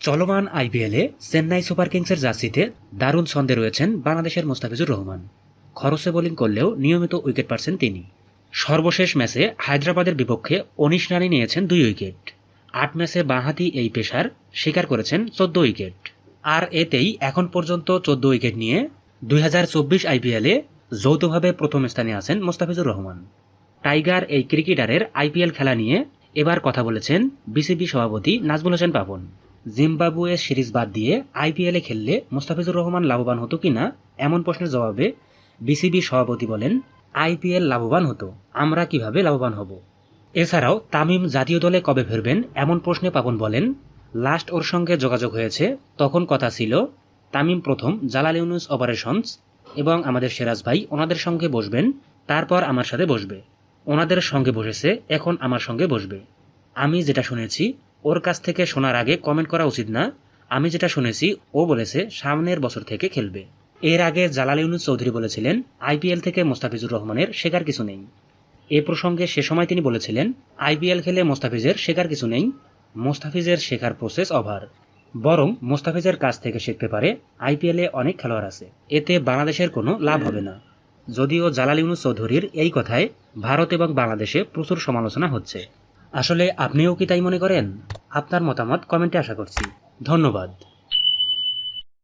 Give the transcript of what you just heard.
চলমান আইপিএলে চেন্নাই সুপার কিংসের জার্সিতে দারুণ ছন্দে রয়েছেন বাংলাদেশের মোস্তাফিজুর রহমান। খরচে বোলিং করলেও নিয়মিত উইকেট পাচ্ছেন তিনি। সর্বশেষ ম্যাচে হায়দ্রাবাদের বিপক্ষে ১৯ রানে নিয়েছেন ২ উইকেট। ৮ ম্যাচে বাঁহাতি এই পেসার শিকার করেছেন ১৪ উইকেট। আর এতেই এখন পর্যন্ত ১৪ উইকেট নিয়ে ২০২৪ আইপিএলে যৌথভাবে প্রথম স্থানে আছেন মোস্তাফিজুর রহমান। টাইগার এই ক্রিকেটারের আইপিএল খেলা নিয়ে এবার কথা বলেছেন বিসিবি সভাপতি নাজমুল হোসেন পাপন। জিম্বাবুয়ে সিরিজ বাদ দিয়ে আইপিএলে খেললে মোস্তাফিজুর রহমান লাভবান হতো কিনা এমন প্রশ্নের জবাবে বিসিবি সভাপতি বলেন, আইপিএল লাভবান হতো, আমরা কিভাবে লাভবান হব। এছাড়াও তামিম জাতীয় দলে কবে ফিরবেন এমন প্রশ্নে পাপন বলেন, লাস্ট ওর সঙ্গে যোগাযোগ হয়েছে, তখন কথা ছিল তামিম প্রথম জালাল ইউনুস অপারেশনস এবং আমাদের সিরাজ ভাই ওনাদের সঙ্গে বসবেন, তারপর আমার সাথে বসবে। ওনাদের সঙ্গে বসেছে, এখন আমার সঙ্গে বসবে। আমি যেটা শুনেছি, ওর কাছ থেকে শোনার আগে কমেন্ট করা উচিত না। আমি যেটা শুনেছি, ও বলেছে সামনের বছর থেকে খেলবে। এর আগে জালাল ইউনুস চৌধুরী বলেছিলেন আইপিএল থেকে মোস্তাফিজুর রহমানের শেখার কিছু নেই। এ প্রসঙ্গে সে সময় তিনি বলেছিলেন, আইপিএল খেলে মোস্তাফিজের শেখার কিছু নেই, মোস্তাফিজের শেখার প্রসেস ওভার। বরং মোস্তাফিজের কাছ থেকে শিখতে পারে আইপিএলে অনেক খেলোয়াড় আছে, এতে বাংলাদেশের কোনো লাভ হবে না। যদিও জালাল ইউনুস চৌধুরীর এই কথায় ভারত এবং বাংলাদেশে প্রচুর সমালোচনা হচ্ছে। আসলে আপনিও কি তাই মনে করেন? আপনার মতামত কমেন্টে আশা করছি। ধন্যবাদ।